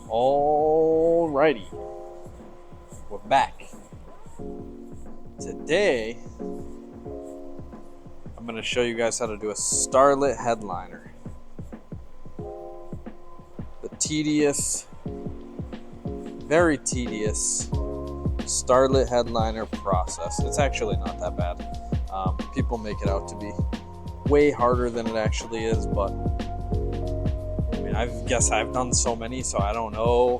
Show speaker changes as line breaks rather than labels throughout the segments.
Alrighty, we're back. Today, I'm going to show you guys how to do a STARLIT headliner. The tedious, very tedious STARLIT headliner process. It's actually not that bad. People make it out to be way harder than it actually is, but I mean, I guess I've done so many, so I don't know.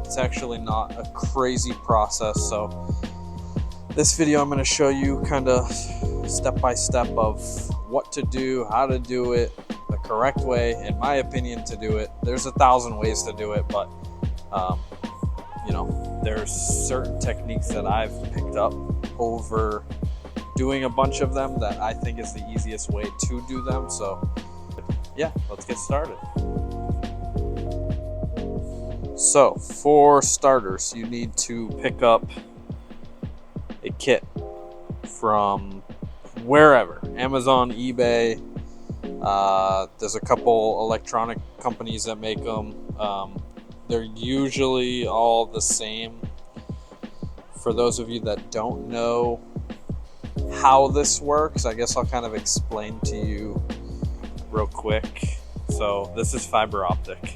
It's actually not a crazy process. So this video, I'm going to show you kind of step by step of what to do, how to do it the correct way, in my opinion, to do it. There's 1,000 ways to do it, but you know, there's certain techniques that I've picked up over doing a bunch of them that I think is the easiest way to do them. So yeah, let's get started. So for starters, you need to pick up a kit from wherever, Amazon, eBay. There's a couple electronic companies that make them. They're usually all the same. For those of you that don't know how this works, I guess I'll kind of explain to you real quick. So this is fiber optic.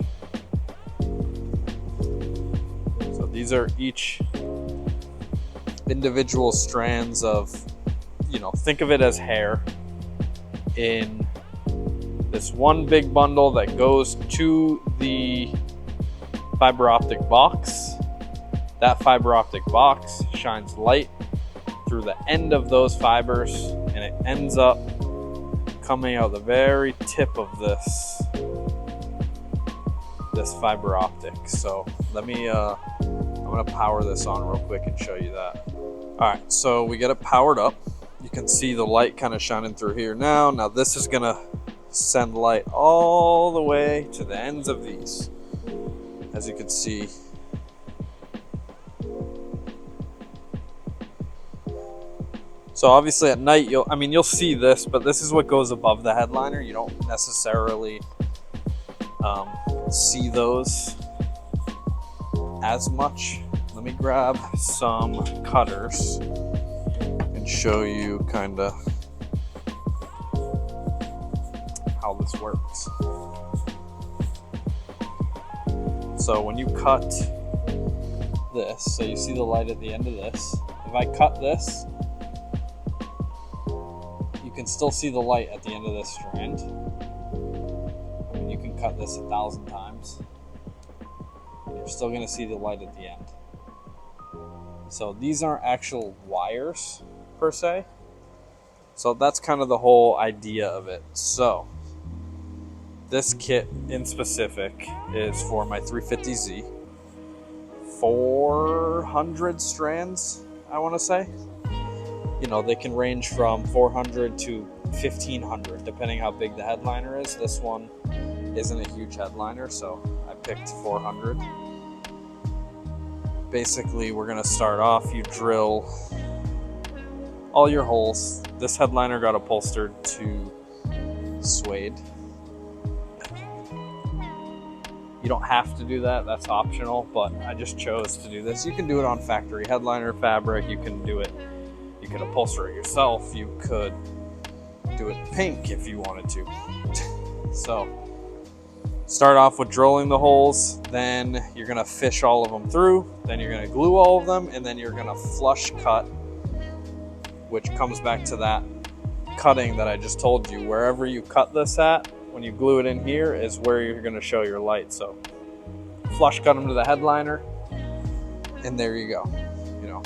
So these are each individual strands of, you know, think of it as hair in this one big bundle that goes to the fiber optic box. That fiber optic box shines light through the end of those fibers, and it ends up coming out the very tip of this fiber optic. So let me I'm gonna power this on real quick and show you that. All right, so we get it powered up. You can see the light kind of shining through here now. Now this is gonna send light all the way to the ends of these. As you can see, so obviously at night you'll see this, but this is what goes above the headliner. You don't necessarily see those as much. Let me grab some cutters and show you kind of how this works. So when you cut this, so you see the light at the end of this. If I cut this, you can still see the light at the end of this strand. I mean, you can cut this 1,000 times, and you're still going to see the light at the end. So these aren't actual wires per se. So that's kind of the whole idea of it. So this kit in specific is for my 350Z. 400 strands, I want to say. You know, they can range from 400 to 1,500 depending how big the headliner is. This one isn't a huge headliner, so I picked 400. Basically, we're going to start off. You drill all your holes. This headliner got upholstered to suede. You don't have to do that, that's optional, but I just chose to do this. You can do it on factory headliner fabric, you can do it, you could upholster it yourself, you could do it pink if you wanted to. So, start off with drilling the holes, then you're gonna fish all of them through, then you're gonna glue all of them, and then you're gonna flush cut, which comes back to that cutting that I just told you. Wherever you cut this at, when you glue it in here is where you're going to show your light. So flush cut them to the headliner, and there you go. You know,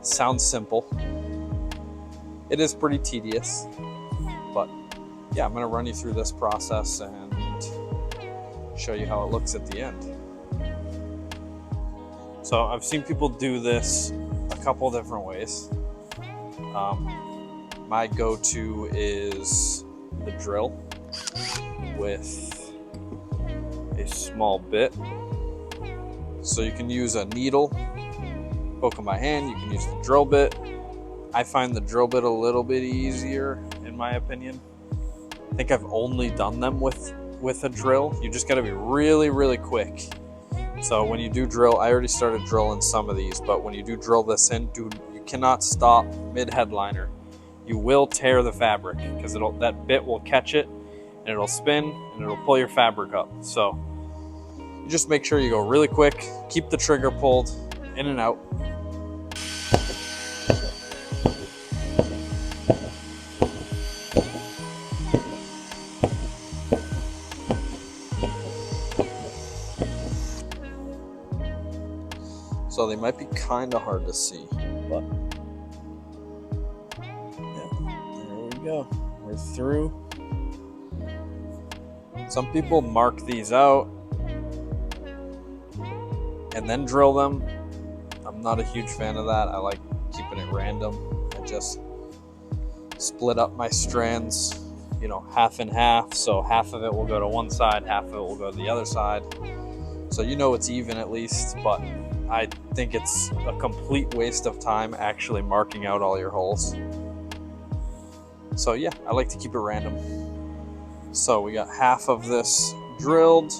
sounds simple. It is pretty tedious, but yeah, I'm going to run you through this process and show you how it looks at the end. So I've seen people do this a couple different ways. My go-to is the drill with a small bit. So you can use a needle, poke in my hand, you can use the drill bit. I find the drill bit a little bit easier in my opinion. I think I've only done them with with a drill. You just got to be really, really quick. So when you do drill, I already started drilling some of these, but when you do drill this in, dude, you cannot stop mid-headliner. You will tear the fabric because that bit will catch it and it'll spin and it'll pull your fabric up. So you just make sure you go really quick, keep the trigger pulled in and out. So they might be kind of hard to see, but yeah, there we go. We're through. Some people mark these out and then drill them. I'm not a huge fan of that. I like keeping it random. I just split up my strands, you know, half and half. So half of it will go to one side, half of it will go to the other side. So you know it's even at least, but I think it's a complete waste of time actually marking out all your holes. So yeah, I like to keep it random. So we got half of this drilled,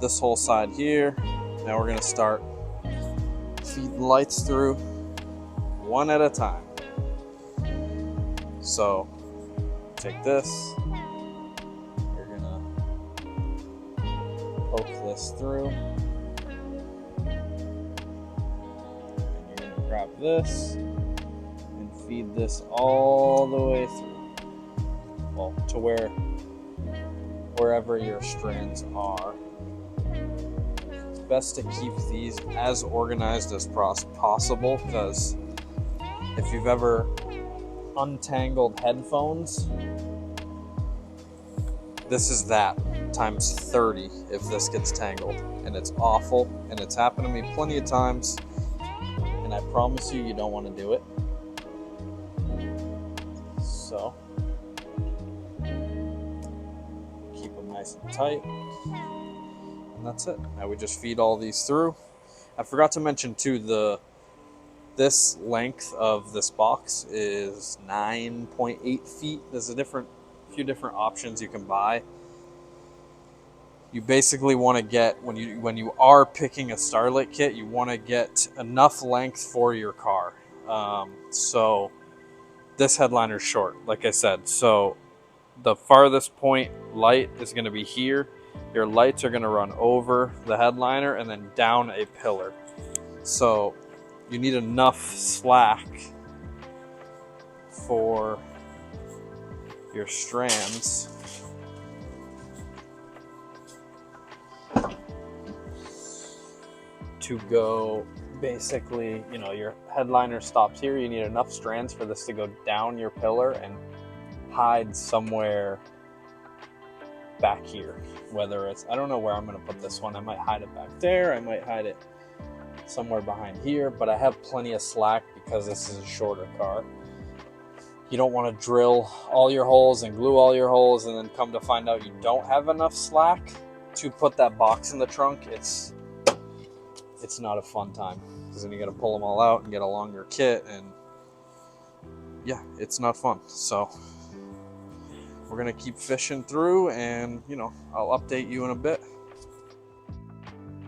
this whole side here. Now we're gonna start feeding lights through one at a time. So take this, you're gonna poke this through. Grab this and feed this all the way through, well, to wherever your strands are. It's best to keep these as organized as possible, because if you've ever untangled headphones, this is that times 30 if this gets tangled, and it's awful, and it's happened to me plenty of times. And I promise you, you don't want to do it. So, keep them nice and tight. And that's it. Now we just feed all these through. I forgot to mention too, this length of this box is 9.8 feet. There's a few different options you can buy. You basically want to get, when you are picking a STARLIT kit, you want to get enough length for your car. So this headliner is short, like I said. So the farthest point light is going to be here. Your lights are going to run over the headliner and then down a pillar. So you need enough slack for your strands to go, basically, you know, your headliner stops here. You need enough strands for this to go down your pillar and hide somewhere back here. Whether it's, I don't know where I'm going to put this one. I might hide it back there. I might hide it somewhere behind here, but I have plenty of slack because this is a shorter car. You don't want to drill all your holes and glue all your holes and then come to find out you don't have enough slack to put that box in the trunk. It's not a fun time, because then you got to pull them all out and get a longer kit, and yeah, it's not fun. So we're gonna keep fishing through, and you know, I'll update you in a bit.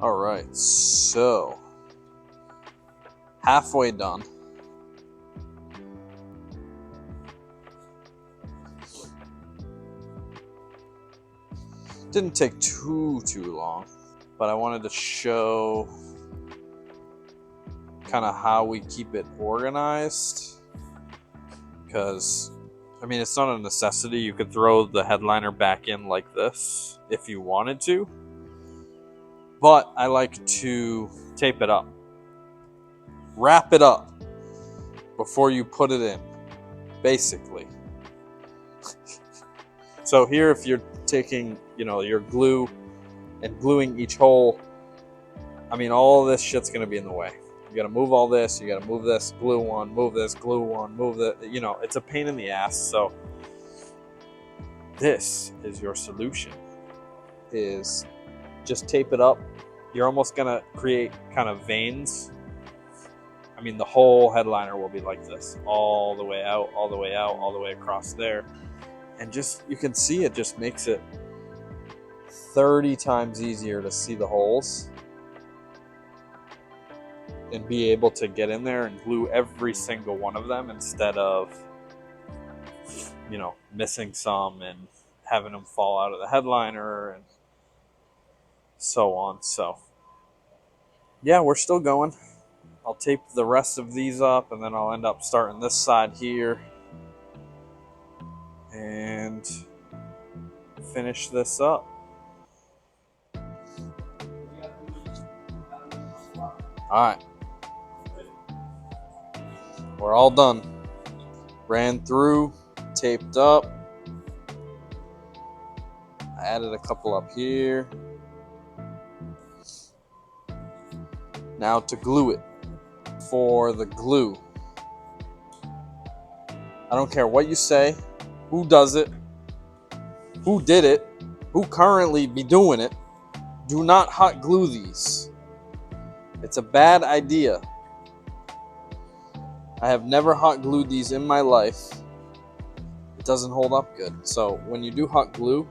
All right, so halfway done. Didn't take too long, but I wanted to show kind of how we keep it organized, because I mean, it's not a necessity. You could throw the headliner back in like this if you wanted to, but I like to tape it up, wrap it up before you put it in, basically. So here, if you're taking, you know, your glue and gluing each hole, I mean, all this shit's gonna be in the way. You gotta move all this, you gotta move this, glue one, move this, glue one, move that. You know, it's a pain in the ass. So this is your solution, is just tape it up. You're almost gonna create kind of veins. I mean, the whole headliner will be like this, all the way out, all the way out, all the way across there. And just, you can see it just makes it 30 times easier to see the holes and be able to get in there and glue every single one of them instead of, you know, missing some and having them fall out of the headliner and so on. So yeah, we're still going. I'll tape the rest of these up and then I'll end up starting this side here and finish this up. Alright, we're all done. Ran through, taped up. I added a couple up here. Now to glue it. For the glue, I don't care what you say, who does it, who did it, who currently be doing it, do not hot glue these. It's a bad idea. I have never hot glued these in my life. It doesn't hold up good. So when you do hot glue,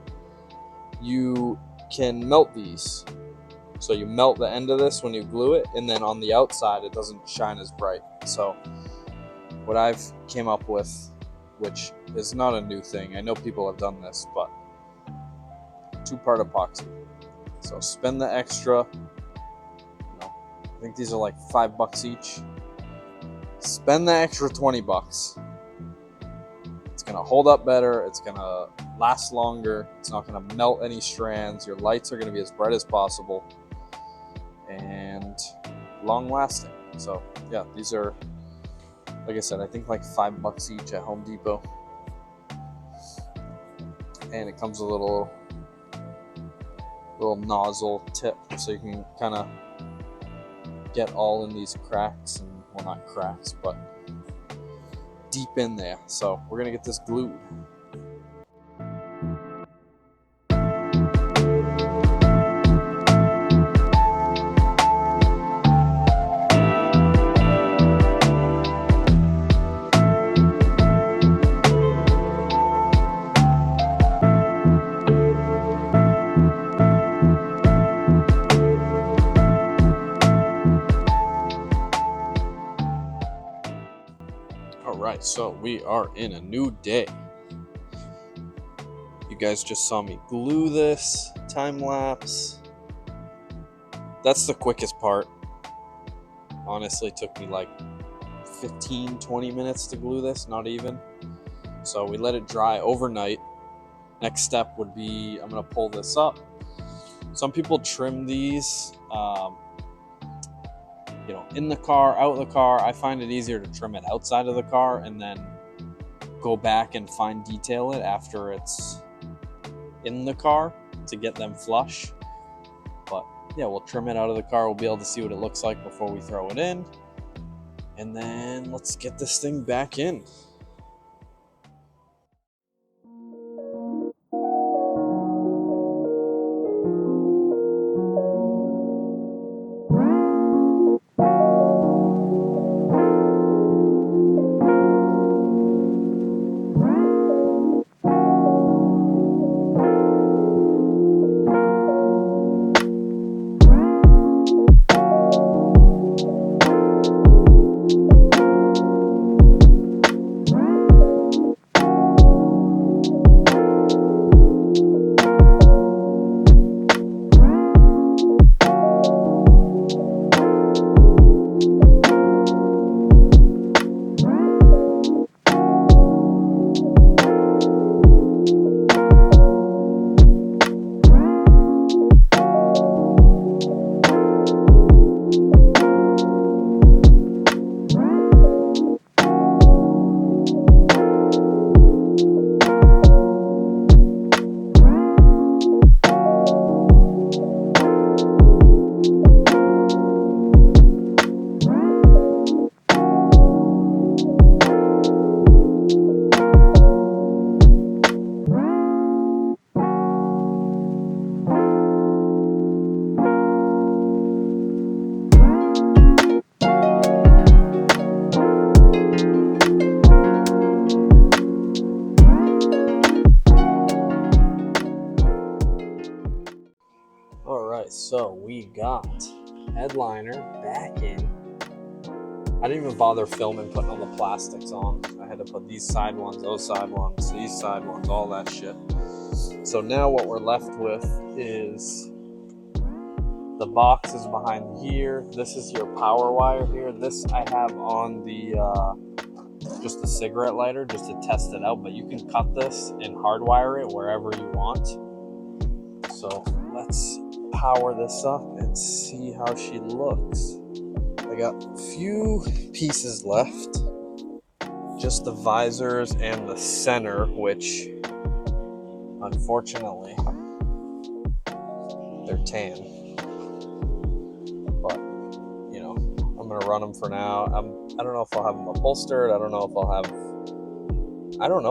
you can melt these. So you melt the end of this when you glue it, and then on the outside it doesn't shine as bright. So what I've came up with, which is not a new thing, I know people have done this, but 2-part epoxy. So spend the extra, you know, I think these are like $5 each. Spend the extra $20. It's gonna hold up better, it's gonna last longer, it's not gonna melt any strands, your lights are gonna be as bright as possible, and long lasting. So yeah, these are, like I said, I think like $5 each at Home Depot. And it comes with a little nozzle tip so you can kind of get all in these cracks, and well, not cracks, but deep in there. So we're gonna get this glued. Alright, so we are in a new day. You guys just saw me glue this time lapse. That's the quickest part. Honestly, it took me like 15-20 minutes to glue this, not even. So we let it dry overnight. Next step would be, I'm going to pull this up. Some people trim these, you know, in the car, out of the car. I find it easier to trim it outside of the car and then go back and fine detail it after it's in the car to get them flush. But yeah, we'll trim it out of the car. We'll be able to see what it looks like before we throw it in. And then let's get this thing back in. Alright, so we got headliner back in. I didn't even bother filming putting all the plastics on. I had to put these side ones, those side ones, these side ones, all that shit. So now what we're left with is the box is behind here. This is your power wire here. This I have on the just a cigarette lighter just to test it out, but you can cut this and hardwire it wherever you want. So let's power this up and see how she looks. I got a few pieces left, just the visors and the center, which unfortunately they're tan, but you know, I'm gonna run them for now. I don't know if I'll have them upholstered. I don't know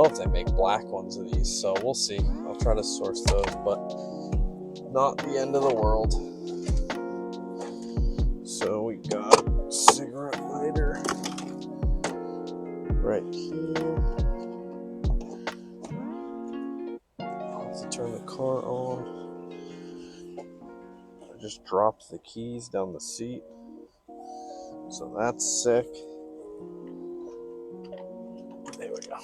if they make black ones of these, so we'll see. I'll try to source those, but not the end of the world. So we got a cigarette lighter right here. I'll have to turn the car on. I just dropped the keys down the seat, so that's sick. There we go.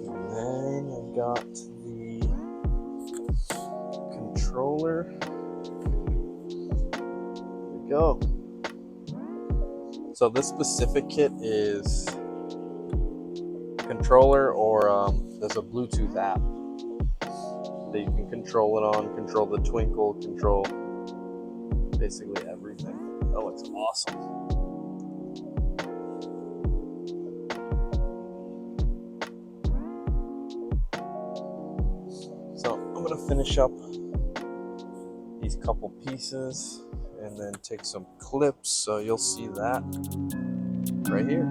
And then I got the controller. There we go. So this specific kit is controller, or there's a Bluetooth app that you can control it on, control the twinkle, control basically everything. That looks awesome. So I'm gonna finish up these couple pieces and then take some clips, so you'll see that right here.